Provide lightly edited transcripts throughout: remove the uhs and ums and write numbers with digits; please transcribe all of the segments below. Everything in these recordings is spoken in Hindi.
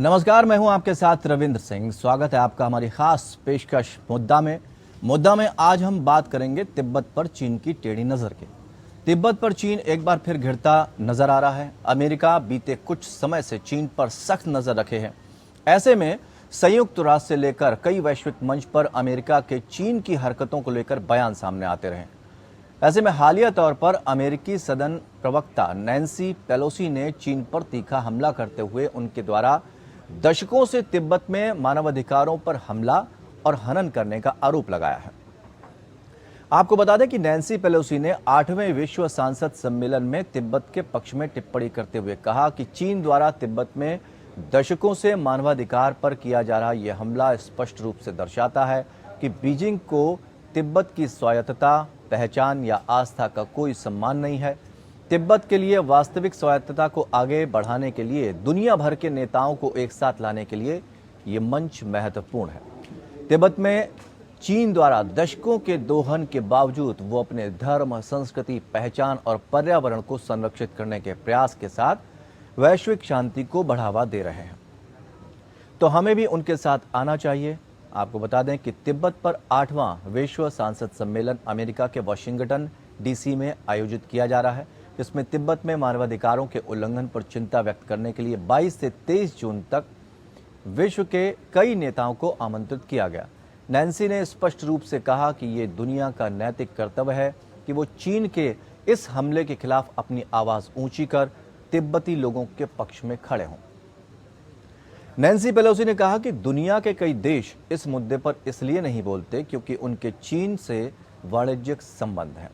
नमस्कार, मैं हूं आपके साथ रविंद्र सिंह। स्वागत है आपका हमारी खास पेशकश मुद्दा में आज हम बात करेंगे तिब्बत पर चीन की टेढ़ी नजर के। तिब्बत पर चीन एक बार फिर घिरता नजर आ रहा है। अमेरिका बीते कुछ समय से चीन पर सख्त नजर रखे हैं। ऐसे में संयुक्त राष्ट्र से लेकर कई वैश्विक मंच पर अमेरिका के चीन की हरकतों को लेकर बयान सामने आते रहे। ऐसे में हालिया तौर पर अमेरिकी सदन प्रवक्ता नैन्सी पेलोसी ने चीन पर तीखा हमला करते हुए उनके द्वारा दशकों से तिब्बत में मानवाधिकारों पर हमला और हनन करने का आरोप लगाया है। आपको बता दें कि नैन्सी पेलोसी ने 8वें विश्व सांसद सम्मेलन में तिब्बत के पक्ष में टिप्पणी करते हुए कहा कि चीन द्वारा तिब्बत में दशकों से मानवाधिकार पर किया जा रहा यह हमला स्पष्ट रूप से दर्शाता है कि बीजिंग को तिब्बत की स्वायत्तता, पहचान या आस्था का कोई सम्मान नहीं है। तिब्बत के लिए वास्तविक स्वायत्तता को आगे बढ़ाने के लिए दुनिया भर के नेताओं को एक साथ लाने के लिए ये मंच महत्वपूर्ण है। तिब्बत में चीन द्वारा दशकों के दोहन के बावजूद वो अपने धर्म, संस्कृति, पहचान और पर्यावरण को संरक्षित करने के प्रयास के साथ वैश्विक शांति को बढ़ावा दे रहे हैं, तो हमें भी उनके साथ आना चाहिए। आपको बता दें कि तिब्बत पर 8वां विश्व सांसद सम्मेलन अमेरिका के वाशिंगटन डीसी में आयोजित किया जा रहा है, जिसमें तिब्बत में मानवाधिकारों के उल्लंघन पर चिंता व्यक्त करने के लिए 22 से 23 जून तक विश्व के कई नेताओं को आमंत्रित किया गया। नैन्सी ने स्पष्ट रूप से कहा कि ये दुनिया का नैतिक कर्तव्य है कि वो चीन के इस हमले के खिलाफ अपनी आवाज ऊंची कर तिब्बती लोगों के पक्ष में खड़े हों। नैन्सी पेलोसी ने कहा कि दुनिया के कई देश इस मुद्दे पर इसलिए नहीं बोलते क्योंकि उनके चीन से वाणिज्यिक संबंध हैं।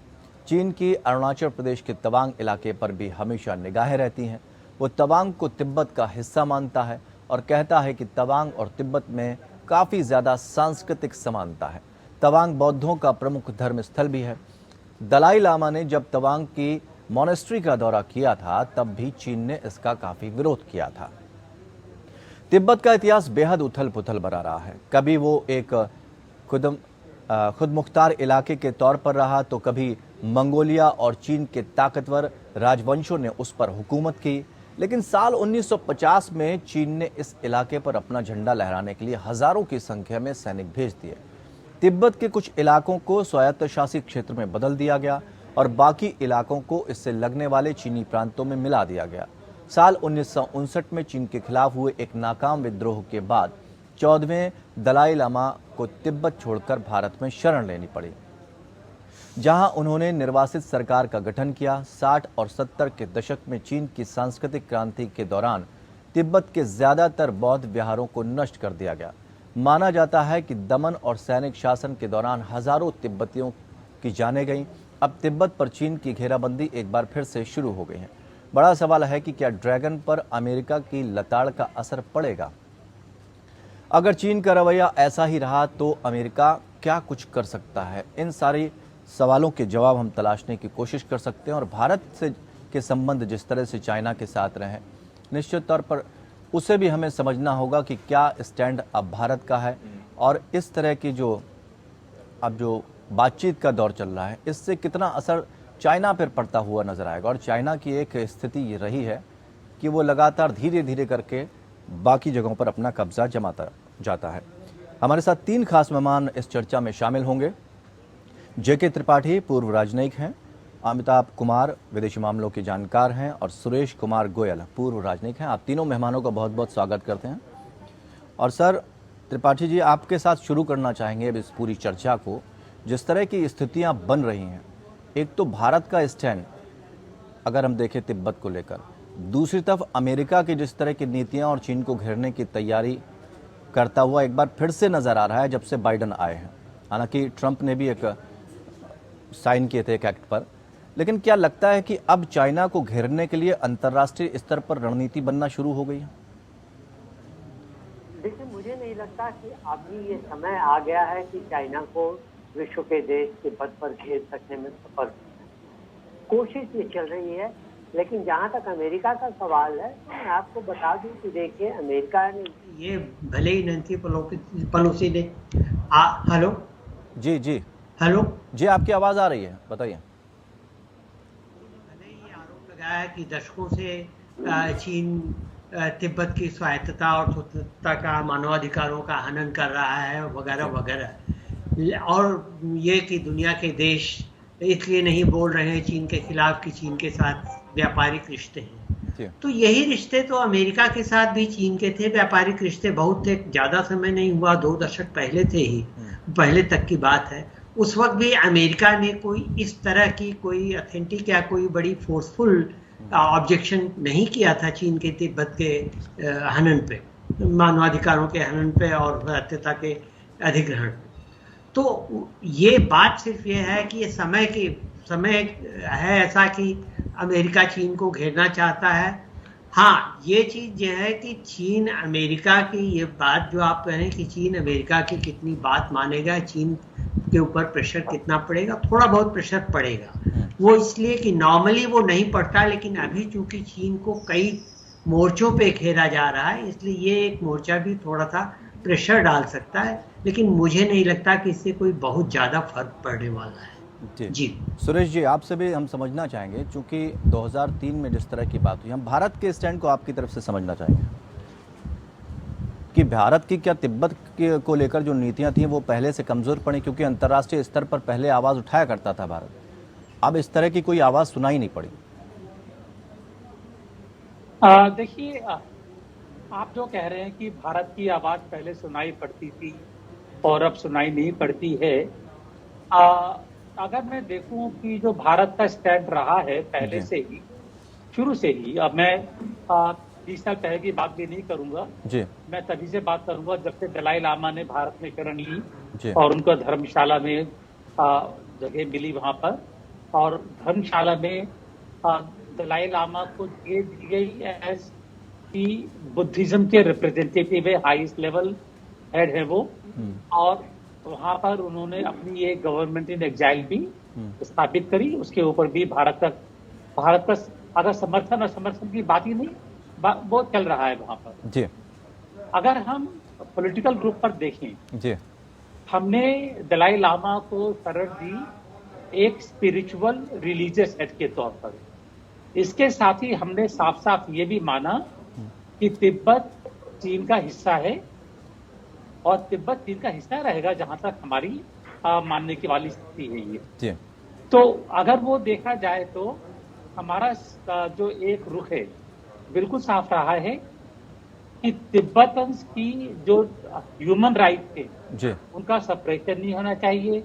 चीन की अरुणाचल प्रदेश के तवांग इलाके पर भी हमेशा निगाहें रहती हैं। वो तवांग को तिब्बत का हिस्सा मानता है और कहता है कि तवांग और तिब्बत में काफ़ी ज़्यादा सांस्कृतिक समानता है। तवांग बौद्धों का प्रमुख धर्म स्थल भी है। दलाई लामा ने जब तवांग की मॉनेस्ट्री का दौरा किया था तब भी चीन ने इसका काफ़ी विरोध किया था। तिब्बत का इतिहास बेहद उथल पुथल भरा रहा है। कभी वो एक खुद मुख्तार इलाके के तौर पर रहा, तो कभी मंगोलिया और चीन के ताकतवर राजवंशों ने उस पर हुकूमत की। लेकिन साल 1950 में चीन ने इस इलाके पर अपना झंडा लहराने के लिए हजारों की संख्या में सैनिक भेज दिए। तिब्बत के कुछ इलाकों को स्वायत्त शासित क्षेत्र में बदल दिया गया और बाकी इलाकों को इससे लगने वाले चीनी प्रांतों में मिला दिया गया। साल 1959 में चीन के खिलाफ हुए एक नाकाम विद्रोह के बाद 14वें दलाई लामा को तिब्बत छोड़कर भारत में शरण लेनी पड़ी, जहां उन्होंने निर्वासित सरकार का गठन किया। 60 और 70 के दशक में चीन की सांस्कृतिक क्रांति के दौरान तिब्बत के ज्यादातर बौद्ध विहारों को नष्ट कर दिया गया। माना जाता है कि दमन और सैनिक शासन के दौरान हजारों तिब्बतियों की जानें गईं। अब तिब्बत पर चीन की घेराबंदी एक बार फिर से शुरू हो गई है। बड़ा सवाल है कि क्या ड्रैगन पर अमेरिका की लताड़ का असर पड़ेगा? अगर चीन का रवैया ऐसा ही रहा तो अमेरिका क्या कुछ कर सकता है? इन सारी सवालों के जवाब हम तलाशने की कोशिश कर सकते हैं। और भारत से के संबंध जिस तरह से चाइना के साथ रहे, निश्चित तौर पर उसे भी हमें समझना होगा कि क्या स्टैंड अब भारत का है और इस तरह की जो बातचीत का दौर चल रहा है, इससे कितना असर चाइना पर पड़ता हुआ नजर आएगा। और चाइना की एक स्थिति ये रही है कि वो लगातार धीरे धीरे करके बाकी जगहों पर अपना कब्जा जमाता जाता है। हमारे साथ 3 खास मेहमान इस चर्चा में शामिल होंगे। जेके त्रिपाठी पूर्व राजनयिक हैं, अमिताभ कुमार विदेशी मामलों के जानकार हैं और सुरेश कुमार गोयल पूर्व राजनयिक हैं। आप तीनों मेहमानों का बहुत बहुत स्वागत करते हैं। और सर त्रिपाठी जी, आपके साथ शुरू करना चाहेंगे इस पूरी चर्चा को। जिस तरह की स्थितियां बन रही हैं, एक तो भारत का स्टैंड अगर हम देखें तिब्बत को लेकर, दूसरी तरफ अमेरिका की जिस तरह की नीतियां और चीन को घेरने की तैयारी करता हुआ एक बार फिर से नजर आ रहा है जब से बाइडन आए हैं। हालांकि ट्रंप ने भी एक साइन किए थे एक एक्ट पर, लेकिन क्या लगता है कि अब चाइना को घेरने के लिए अंतर्राष्ट्रीय स्तर पर रणनीति बनना शुरू हो गई है? देखिए, मुझे नहीं लगता कि अभी ये समय आ गया है कि चाइना को विश्व के देश तिब्बत पर घेर सकने में सफल। कोशिश ये चल रही है, लेकिन जहाँ तक अमेरिका का सवाल है तो मैं आपको बता दूं कि देखिए, अमेरिका ने ये भले ही नैन्सी पेलोसी ने हेलो जी हेलो जी, आपकी आवाज आ रही है, बताइए। भले ही आरोप लगाया है कि दशकों से चीन तिब्बत की स्वायत्तता और स्वतंत्रता का, मानवाधिकारों का हनन कर रहा है वगैरह वगैरह। और ये कि दुनिया के देश इसलिए नहीं बोल रहे हैं चीन के खिलाफ कि चीन के साथ व्यापारिक रिश्ते हैं। तो यही रिश्ते तो अमेरिका के साथ भी चीन के थे, व्यापारिक रिश्ते बहुत थे, ज़्यादा समय नहीं हुआ, 2 दशक पहले थे ही, पहले तक की बात है। उस वक्त भी अमेरिका ने कोई इस तरह की कोई ऑथेंटिक या कोई बड़ी फोर्सफुल ऑब्जेक्शन नहीं किया था चीन के तिब्बत के हनन पे, मानवाधिकारों के हनन पे और स्वायत्तता के अधिग्रहण पे। तो ये बात सिर्फ ये है कि ये समय है ऐसा कि अमेरिका चीन को घेरना चाहता है। हाँ, ये चीज ये है कि चीन अमेरिका की, ये बात जो आप कह रहे हैं कि चीन अमेरिका की कितनी बात मानेगा, चीन के ऊपर प्रेशर कितना पड़ेगा, थोड़ा बहुत प्रेशर पड़ेगा। वो इसलिए कि नॉर्मली वो नहीं पड़ता, लेकिन अभी चूंकि चीन को कई मोर्चों पे घेरा जा रहा है, इसलिए ये एक मोर्चा भी थोड़ा सा प्रेशर डाल सकता है, लेकिन मुझे नहीं लगता कि इससे कोई बहुत ज्यादा फर्क पड़ने वाला है। जी सुरेश जी, आपसे भी हम समझना चाहेंगे, चूंकि 2003 में जिस तरह की बात हुई, हम भारत के स्टैंड को आपकी तरफ से समझना चाहेंगे कि भारत की क्या तिब्बत को लेकर जो नीतियां थी वो पहले से कमजोर पड़ी, क्योंकि अंतर्राष्ट्रीय स्तर पर पहले आवाज उठाया करता था भारत, अब इस तरह की कोई आवाज सुनाई नहीं पड़ी। देखिए, आप जो कह रहे हैं कि भारत की आवाज पहले सुनाई पड़ती थी और अब सुनाई नहीं पड़ती है, अगर मैं देखूं कि जो भारत का स्टैंड रहा है पहले से ही, शुरू से ही, अब मैं 30 साल पहले की बात भी नहीं करूंगा जी, मैं तभी से बात करूंगा जब से दलाई लामा ने भारत में शरण ली और उनको धर्मशाला में जगह मिली वहां पर, और धर्मशाला में दलाई लामा को ये दी गई एज कि बुद्धिज्म के रिप्रेजेंटेटिव है, हाईएस्ट लेवल हेड है वो, और वहां पर उन्होंने अपनी एक गवर्नमेंट इन एग्जाइल भी स्थापित करी। उसके ऊपर भी भारत का अगर समर्थन और समर्थन की बात ही नहीं, वो चल रहा है वहां पर जी। अगर हम पॉलिटिकल ग्रुप पर देखें जी, हमने दलाई लामा को शरण दी एक स्पिरिचुअल रिलीजियस हेड के तौर पर। इसके साथ ही हमने साफ साफ ये भी माना कि तिब्बत चीन का हिस्सा है और तिब्बत चीन का हिस्सा रहेगा जहां तक हमारी मानने की वाली स्थिति है ये जी। तो अगर वो देखा जाए तो हमारा जो एक रुख है बिल्कुल साफ रहा है कि तिब्बतन्स की जो ह्यूमन राइट थे जी, उनका सप्रेशन नहीं होना चाहिए,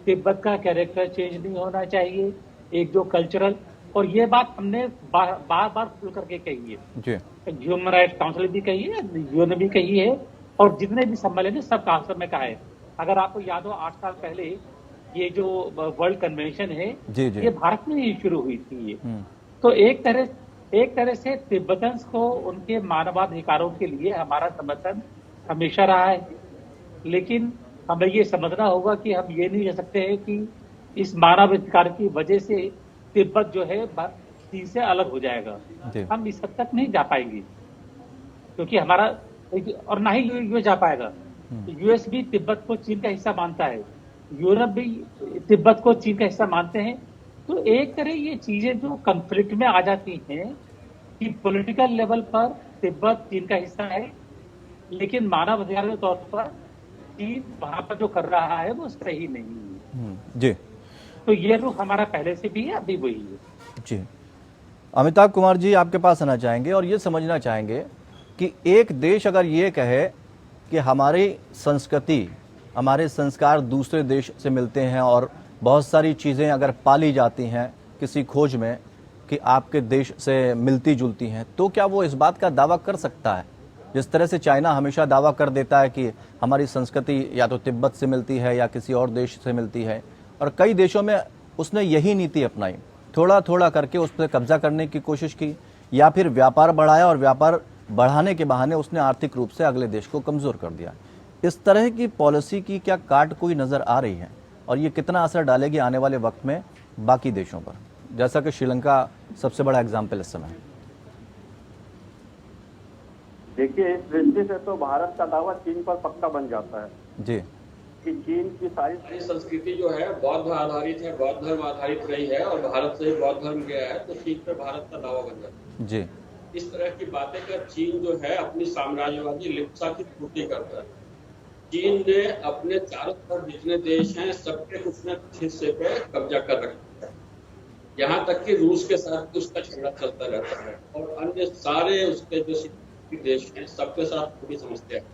तिब्बत का कैरेक्टर चेंज नहीं होना चाहिए, एक जो कल्चरल, और ये बात हमने बार बार खुल करके कही है जी, ह्यूमन राइट्स काउंसिल भी कही है, यूएन ने भी कही है, और जितने भी सम्मेलन है सब काउंसिल में कहा है। अगर आपको याद हो 8 साल पहले ये जो वर्ल्ड कन्वेंशन है जी, ये भारत में ही शुरू हुई थी ये। तो एक तरह से तिब्बतन्स को उनके मानवाधिकारों के लिए हमारा समर्थन हमेशा रहा है, लेकिन हमें ये समझना होगा कि हम ये नहीं कह सकते हैं कि इस मानवाधिकार की वजह से तिब्बत जो है चीन से अलग हो जाएगा, हम इस हद तक नहीं जा पाएंगे, क्योंकि हमारा, और ना ही यूएस जा पाएगा। यूएस भी तिब्बत को चीन का हिस्सा मानता है, यूरोप भी तिब्बत को चीन का हिस्सा मानते हैं। तो एक तरह ये चीजें जो कॉन्फ्लिक्ट में आ जाती हैं कि पॉलिटिकल लेवल पर तिब्बत चीन का हिस्सा है, लेकिन मानवाधिकार के तौर पर चीन वहां पर जो कर रहा है वो सही नहीं है जी। तो ये रुख हमारा पहले से भी है, अभी वही है जी। अमिताभ कुमार जी, आपके पास आना चाहेंगे और ये समझना चाहेंगे कि एक देश अगर ये कहे कि हमारी संस्कृति, हमारे संस्कार दूसरे देश से मिलते हैं और बहुत सारी चीज़ें अगर पाली जाती हैं किसी खोज में कि आपके देश से मिलती जुलती हैं, तो क्या वो इस बात का दावा कर सकता है, जिस तरह से चाइना हमेशा दावा कर देता है कि हमारी संस्कृति या तो तिब्बत से मिलती है या किसी और देश से मिलती है, और कई देशों में उसने यही नीति अपनाई, थोड़ा थोड़ा करके उस पर कब्जा करने की कोशिश की, या फिर व्यापार बढ़ाया और व्यापार बढ़ाने के बहाने उसने आर्थिक रूप से अगले देश को कमजोर कर दिया। इस तरह की पॉलिसी की क्या काट कोई नजर आ रही है, और ये कितना असर डालेगी आने वाले वक्त में बाकी देशों पर, जैसा कि श्रीलंका सबसे बड़ा एग्जाम्पल इस समय? देखिए, इस दृष्टि से तो भारत का दावा चीन पर पक्का बन जाता है जी, कि चीन की सारी संस्कृति जो है बौद्ध आधारित है, बौद्ध धर्म आधारित रही है और भारत से ही बौद्ध धर्म गया है, तो चीन पर भारत का दावा बन जाता है जी। इस तरह की बातें कर चीन जो है अपनी साम्राज्यवादी लिप्सा की पूर्ति करता है। चीन ने अपने चारों तरफ जितने देश हैं सबके कुछ न कुछ हिस्से पे कब्जा कर रखा है। यहाँ तक कि रूस के साथ भी उसका झगड़ा चलता रहता है और अन्य सारे उसके जो देश हैं सबके साथ उनकी समस्या है।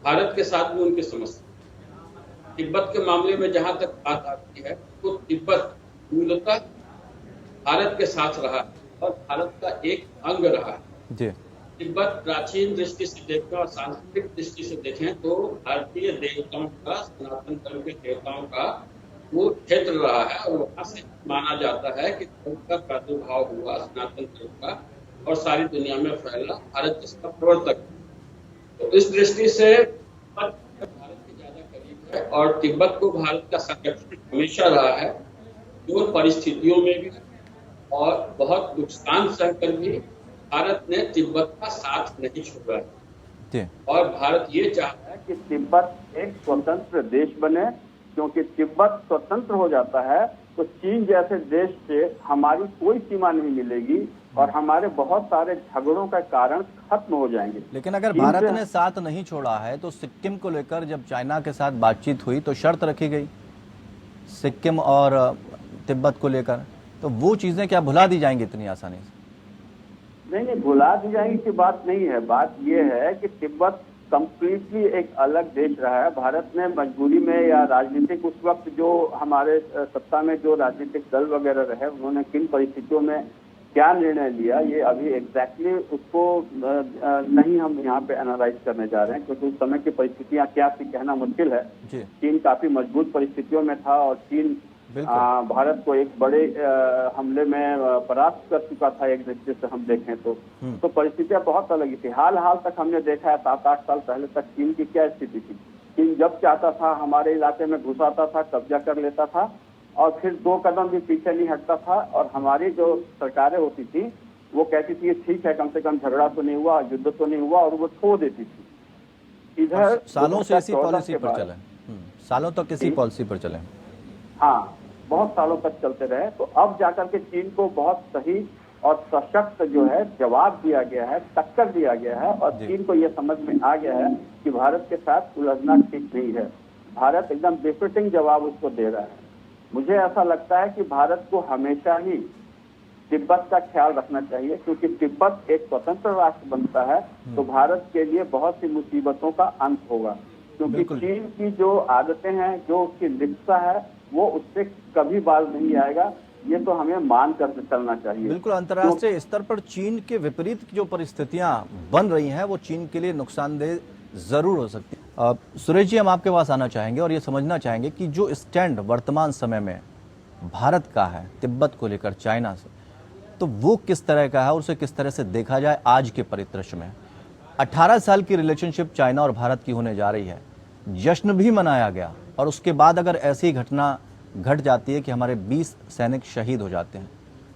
भारत के साथ भी उनकी समस्या। तिब्बत के मामले में जहां तक बात आती है तो तिब्बत मूलतः भारत के साथ रहा है और भारत का एक अंग रहा है। जी तिब्बत प्राचीन दृष्टि से देखें और सांस्कृतिक दृष्टि से देखें तो भारतीय देवताओं का, सनातन धर्म के देवताओं का वो क्षेत्र रहा है और वहां से माना जाता है कि धर्म का प्रादुर्भाव हुआ सनातन धर्म का और सारी दुनिया में फैला, भारत इसका प्रवर्तक। तो इस दृष्टि से भारत के ज्यादा करीब है और तिब्बत को भारत का संरक्षण हमेशा रहा है, जो परिस्थितियों में भी और बहुत नुकसान सहकर भी भारत ने तिब्बत का साथ नहीं छोड़ा है और भारत ये चाहता है कि तिब्बत एक स्वतंत्र देश बने, क्योंकि तिब्बत स्वतंत्र हो जाता है तो चीन जैसे देश से हमारी कोई सीमा नहीं मिलेगी और हमारे बहुत सारे झगड़ों का कारण खत्म हो जाएंगे। लेकिन अगर भारत ने साथ नहीं छोड़ा है तो सिक्किम को लेकर जब चाइना के साथ बातचीत हुई तो शर्त रखी गई सिक्किम और तिब्बत को लेकर, तो वो चीजें क्या भुला दी जाएंगी इतनी आसानी से? नहीं, भुला दी जाएगी की बात नहीं है। बात यह है कि तिब्बत कंप्लीटली एक अलग देश रहा है। भारत ने मजबूरी में या राजनीतिक उस वक्त जो हमारे सत्ता में जो राजनीतिक दल वगैरह रहे उन्होंने किन परिस्थितियों में क्या निर्णय लिया, ये अभी एग्जैक्टली उसको नहीं हम यहाँ पे एनालाइज करने जा रहे हैं, क्योंकि उस समय की परिस्थितियाँ क्या थी कहना मुश्किल है। चीन काफी मजबूत परिस्थितियों में था और चीन भारत को एक बड़े हमले में परास्त कर चुका था एक दृष्टि से हम देखें तो परिस्थितियां बहुत अलग थी। हाल तक हमने देखा है 7-8 साल पहले तक चीन की क्या स्थिति थी। चीन जब चाहता था हमारे इलाके में घुस आता था, कब्जा कर लेता था और फिर 2 कदम भी पीछे नहीं हटता था और हमारी जो सरकारें होती थी वो कहती थी ठीक है, कम से कम झगड़ा तो नहीं हुआ, युद्ध तो नहीं हुआ, और वो छोड़ देती थी। इधर सालों से इसी पॉलिसी पर चले, सालों तक इसी पॉलिसी पर चले। हाँ, बहुत सालों तक चलते रहे। तो अब जाकर के चीन को बहुत सही और सशक्त जो है जवाब दिया गया है, टक्कर दिया गया है और चीन को यह समझ में आ गया है कि भारत के साथ उलझना ठीक नहीं है। भारत एकदम बेफिटिंग जवाब उसको दे रहा है। मुझे ऐसा लगता है कि भारत को हमेशा ही तिब्बत का ख्याल रखना चाहिए, क्योंकि तिब्बत एक स्वतंत्र राष्ट्र बनता है तो भारत के लिए बहुत सी मुसीबतों का अंत होगा, क्योंकि चीन की जो आदतें हैं, जो उसकी लिप्सा है, वो उससे कभी बाज नहीं आएगा। ये तो हमें मान कर चलना चाहिए। बिल्कुल, अंतर्राष्ट्रीय स्तर पर चीन के विपरीत जो परिस्थितियां बन रही हैं वो चीन के लिए नुकसानदेह जरूर हो सकती है। सुरेश जी, हम आपके पास आना चाहेंगे और ये समझना चाहेंगे कि जो स्टैंड वर्तमान समय में भारत का है तिब्बत को लेकर चाइना से, तो वो किस तरह का है और उसे किस तरह से देखा जाए आज के परिदृश्य में? 18 साल की रिलेशनशिप चाइना और भारत की होने जा रही है, जश्न भी मनाया गया और उसके बाद अगर ऐसी घटना घट जाती है कि हमारे 20 सैनिक शहीद हो जाते हैं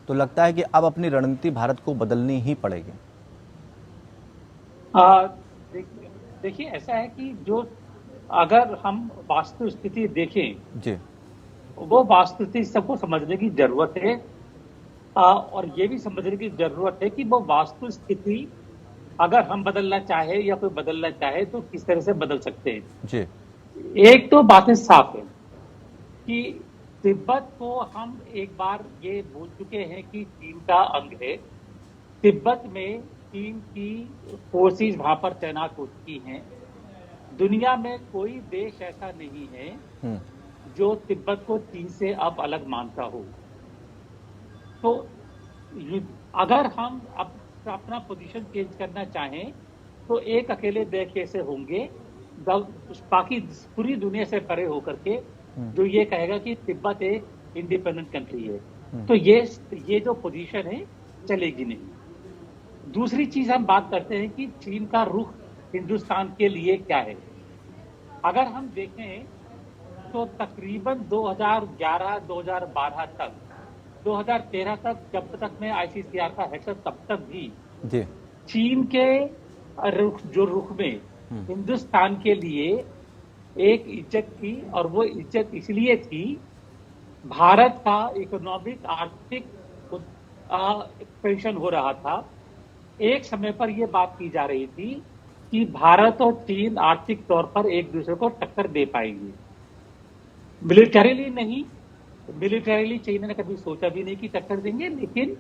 तो लगता है कि अब अपनी रणनीति भारत को बदलनी ही पड़ेगी। देखिए, ऐसा है कि जो अगर हम वास्तु स्थिति देखें जी, वो वास्तु स्थिति सबको समझने की जरूरत है और ये भी समझने की जरूरत है कि वो वास्तु स्थिति अगर हम बदलना चाहे या कोई बदलना चाहे तो किस तरह से बदल सकते हैं जी। एक तो बातें साफ है कि तिब्बत को हम एक बार ये भूल चुके हैं कि चीन का अंग है। तिब्बत में चीन की फोर्सेस वहां पर तैनात हो चुकी हैं। दुनिया में कोई देश ऐसा नहीं है जो तिब्बत को चीन से अब अलग मानता हो। तो अगर हम अब अपना पोजीशन चेंज करना चाहें तो एक अकेले देश कैसे होंगे, बाकी पूरी दुनिया से परे होकर के जो ये कहेगा कि तिब्बत एक इंडिपेंडेंट कंट्री है, तो ये जो पोजीशन है चलेगी नहीं। दूसरी चीज हम बात करते हैं कि चीन का रुख हिंदुस्तान के लिए क्या है। अगर हम देखें तो तकरीबन 2011-2012 तक, 2013 तक, जब तक मैं ICCR का हेड था तब तक भी चीन के रुख में हिंदुस्तान के लिए एक इज्जत थी और वो इज्जत इसलिए थी भारत का इकोनॉमिक आर्थिक एक्सपेंशन हो रहा था, एक समय पर यह बात की जा रही थी कि भारत और चीन आर्थिक तौर पर एक दूसरे को टक्कर दे पाएंगे, मिलिटरीली नहीं। मिलिटरीली चीन ने कभी सोचा भी नहीं कि टक्कर देंगे, लेकिन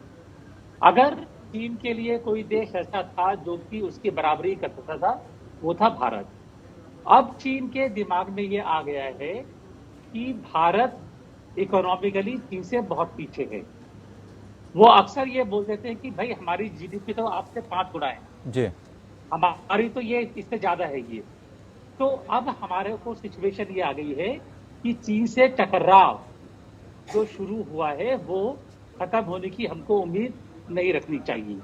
अगर चीन के लिए कोई देश ऐसा था जो कि उसकी बराबरी कर सकता था, वो था भारत। अब चीन के दिमाग में ये आ गया है कि भारत इकोनॉमिकली चीन से बहुत पीछे है। वो अक्सर ये बोल देते हैं कि भाई हमारी जीडीपी तो आपसे 5 गुना है जी, हमारी तो ये इससे ज्यादा है ये। तो अब हमारे को सिचुएशन ये आ गई है कि चीन से टकराव जो शुरू हुआ है वो खत्म होने की हमको उम्मीद नहीं रखनी चाहिए।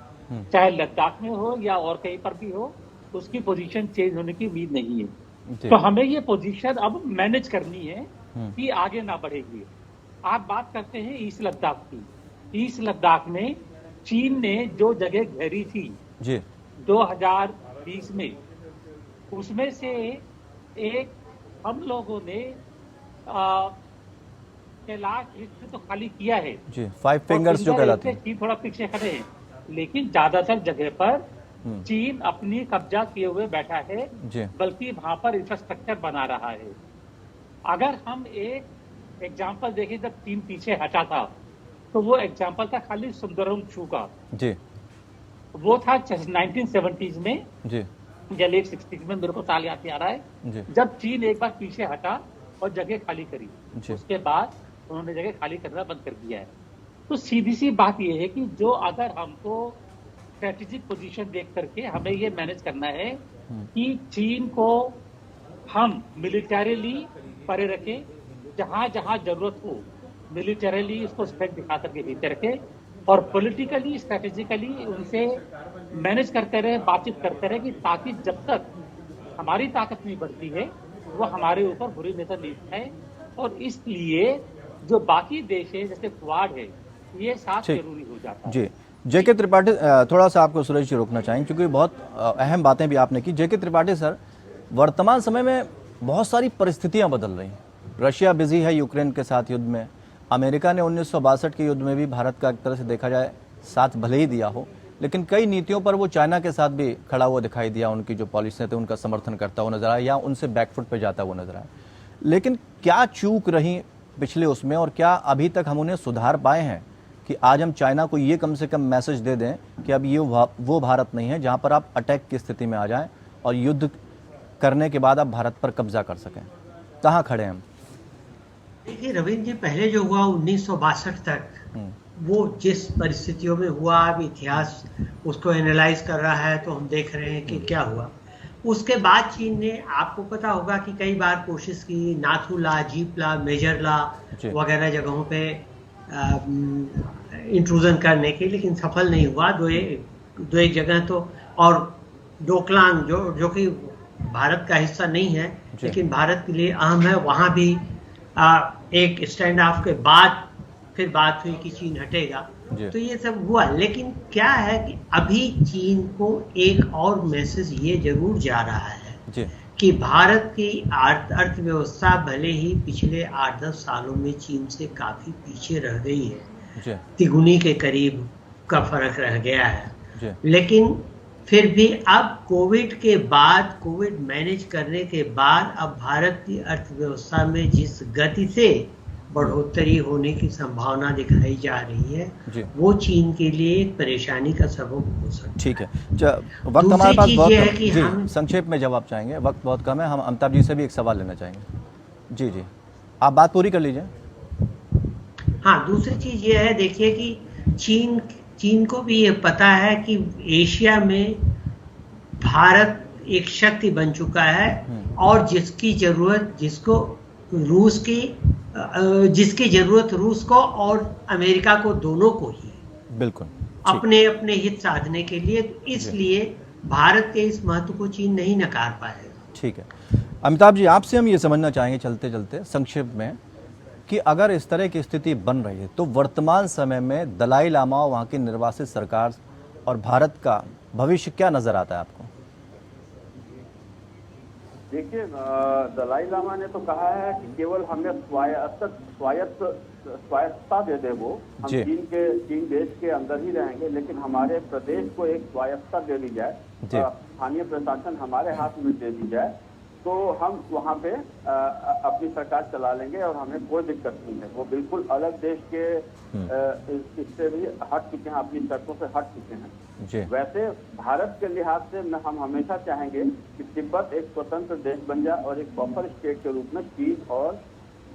चाहे लद्दाख में हो या और कहीं पर भी हो, उसकी पोजीशन चेंज होने की उम्मीद नहीं है। तो हमें ये पोजीशन अब मैनेज करनी है कि आगे ना बढ़ेगी। आप बात करते हैं ईस्ट लद्दाख की। ईस्ट लद्दाख में चीन ने जो जगह घेरी थी जी, 2020 में, उसमें से एक हम लोगों ने कैलाश हिस्से तो खाली किया है जी, 5 फिंगर्स जो कहलाती है। चीन थोड़ा पीछे खड़े हैं, लेकिन ज्यादातर जगह पर चीन अपनी कब्जा किए हुए बैठा है, बल्कि वहां पर इंफ्रास्ट्रक्चर बना रहा है। अगर हम एक एग्जांपल देखें, जब चीन पीछे हटा था तो वो एग्जांपल था खाली सुंदरम छू का जी, वो था 1970s में जी या लेट 60s में, मेरे को साल याद आ रहा है जी, जब चीन एक बार पीछे हटा और जगह खाली करी। उसके बाद उन्होंने जगह खाली करना बंद कर दिया है। तो सीधी सी बात यह है कि जो अगर हमको स्ट्रेटेजिक पोजीशन देख करके हमें ये मैनेज करना है कि चीन को हम मिलिटरीली परे रखें, जहां जहां जरूरत हो मिलिटरीली उसको स्ट्रेंथ दिखा करके भीतर रखें, और पॉलिटिकली स्ट्रेटेजिकली उनसे मैनेज करते रहे, बातचीत करते रहे, कि ताकि जब तक हमारी ताकत नहीं बढ़ती है वो हमारे ऊपर बुरी नजर नहीं है। और इसलिए जो बाकी देश है जैसे क्वाड है, ये साथ जरूरी हो जाता है। जी, जेके त्रिपाठी, थोड़ा सा आपको सुरेश जी रोकना चाहेंगे क्योंकि बहुत अहम बातें भी आपने की। जेके त्रिपाठी सर, वर्तमान समय में बहुत सारी परिस्थितियां बदल रही हैं। रशिया बिजी है यूक्रेन के साथ युद्ध में, अमेरिका ने 1962 के युद्ध में भी भारत का एक तरह से देखा जाए साथ भले ही दिया हो, लेकिन कई नीतियों पर वो चाइना के साथ भी खड़ा हुआ दिखाई दिया, उनकी जो पॉलिसियां थे उनका समर्थन करता हुआ नजर आया या उनसे बैकफुट पे जाता हुआ नजर आया। लेकिन क्या चूक रही पिछले उसमें, और क्या अभी तक हम उन्हें सुधार पाए हैं कि आज हम चाइना को ये कम से कम मैसेज दे दें कि अब ये वो भारत नहीं है जहां पर आप अटैक की स्थिति में आ जाएं और युद्ध करने के बाद आप भारत पर कब्जा कर सकें? कहाँ खड़े हैं हम? देखिए रविंद्र जी, पहले जो हुआ 1962 तक, वो जिस परिस्थितियों में हुआ, अब इतिहास उसको एनालाइज कर रहा है तो हम देख रहे हैं कि क्या हुआ। उसके बाद चीन ने, आपको पता होगा कि कई बार कोशिश की, नाथू-ला, जीप-ला, मेजर-ला वगैरह जगहों पे इंट्रूजन करने की, लेकिन सफल नहीं हुआ। दो एक जगह तो, और डोकलाम जो कि भारत का हिस्सा नहीं है लेकिन भारत के लिए अहम है, वहां भी एक स्टैंड ऑफ के बाद फिर बात हुई कि चीन हटेगा। तो ये सब हुआ, लेकिन क्या है कि अभी चीन को एक और मैसेज ये जरूर जा रहा है कि भारत की अर्थव्यवस्था भले ही पिछले 8-10 सालों में चीन से काफी पीछे रह गई है, तिगुनी के करीब का फर्क रह गया है, लेकिन फिर भी अब कोविड के बाद, कोविड मैनेज करने के बाद, अब भारत की अर्थव्यवस्था में जिस गति से बढ़ोतरी होने की संभावना दिखाई जा रही है, वो चीन के लिए एक परेशानी का सबब हो सकता है। ठीक है, वक्त हमारे पास बहुत है कि हम संक्षेप में जवाब चाहेंगे, वक्त बहुत कम है। हम अमिताभ जी से भी एक सवाल लेना चाहेंगे। जी, आप बात पूरी कर लीजिए। हाँ, दूसरी चीज ये है, देखिए कि चीन को भी ये पता है कि एशिया में भारत एक शक्ति बन चुका है, और जिसकी जरूरत रूस को और अमेरिका को, दोनों को ही है, बिल्कुल अपने अपने हित साधने के लिए। तो इसलिए भारत के इस महत्व को चीन नहीं नकार पाएगा। ठीक है, अमिताभ जी, आपसे हम ये समझना चाहेंगे चलते चलते संक्षेप में कि अगर इस तरह की स्थिति बन रही है तो वर्तमान समय में दलाई लामा, वहाँ की निर्वासित सरकार और भारत का भविष्य क्या नजर आता है आपको? देखिए, दलाई लामा ने तो कहा है कि केवल हमें स्वायत्त स्वायत्तता दे दे वो, हम जी। चीन देश के अंदर ही रहेंगे, लेकिन हमारे प्रदेश को एक स्वायत्तता दे दी जाए, जी। स्थानीय प्रशासन हमारे हाथ में दे दी जाए, तो हम वहाँ पे अपनी सरकार चला लेंगे और हमें कोई दिक्कत नहीं है। वो बिल्कुल अलग देश के इससे भी हट चुके हैं, अपनी शर्तों से हट चुके हैं। जी। वैसे भारत के लिहाज से हम हमेशा चाहेंगे कि तिब्बत एक स्वतंत्र देश बन जाए और एक बफर स्टेट के रूप में चीन और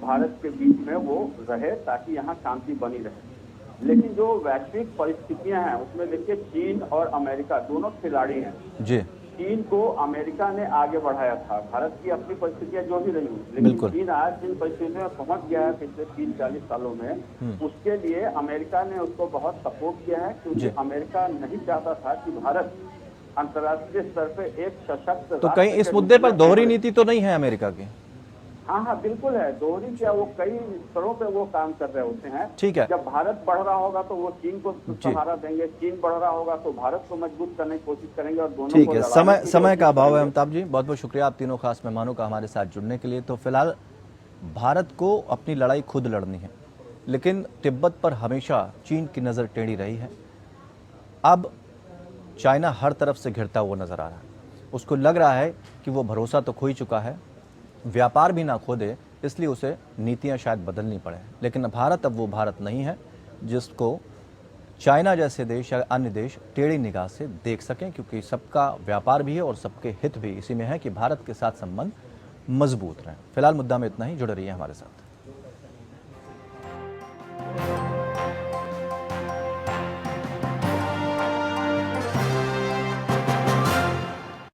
भारत के बीच में वो रहे, ताकि यहाँ शांति बनी रहे। लेकिन जो वैश्विक परिस्थितियां हैं उसमें देखिए, चीन और अमेरिका दोनों खिलाड़ी हैं। जी। चीन को अमेरिका ने आगे बढ़ाया था, भारत की अपनी परिस्थितियां जो भी रही हुई, लेकिन बिल्कुल। चीन आज जिन परिस्थितियों में पहुंच गया है पिछले 30-40 सालों में, उसके लिए अमेरिका ने उसको बहुत सपोर्ट किया है, क्योंकि जी। अमेरिका नहीं चाहता था कि भारत अंतर्राष्ट्रीय स्तर पे एक सशक्त तो कहीं इस मुद्दे पर दोहरी नीति तो नहीं है अमेरिका की? हाँ, बिल्कुल है दोहरी। क्या वो कई स्तरों पे वो काम कर रहे होते हैं। ठीक है। जब भारत बढ़ रहा होगा तो वो चीन को सहारा देंगे, चीन बढ़ रहा होगा तो भारत को मजबूत करने की कोशिश करेंगे, और दोनों ठीक को है। लड़ाने की समय का कोशिश अभाव है करेंगे। अमिताभ जी, बहुत बहुत शुक्रिया आप तीनों खास मेहमानों का हमारे साथ जुड़ने के लिए। तो फिलहाल भारत को अपनी लड़ाई खुद लड़नी है, लेकिन तिब्बत पर हमेशा चीन की नज़र टेढ़ी रही है। अब चाइना हर तरफ से घिरता हुआ नजर आ रहा है, उसको लग रहा है कि वो भरोसा तो खो ही चुका है, व्यापार भी ना खो दे, इसलिए उसे नीतियां शायद बदलनी पड़े। लेकिन भारत अब वो भारत नहीं है जिसको चाइना जैसे देश या अन्य देश टेढ़ी निगाह से देख सकें, क्योंकि सबका व्यापार भी है और सबके हित भी इसी में है कि भारत के साथ संबंध मजबूत रहें। फिलहाल मुद्दा में इतना ही, जुड़े रहिए हमारे साथ।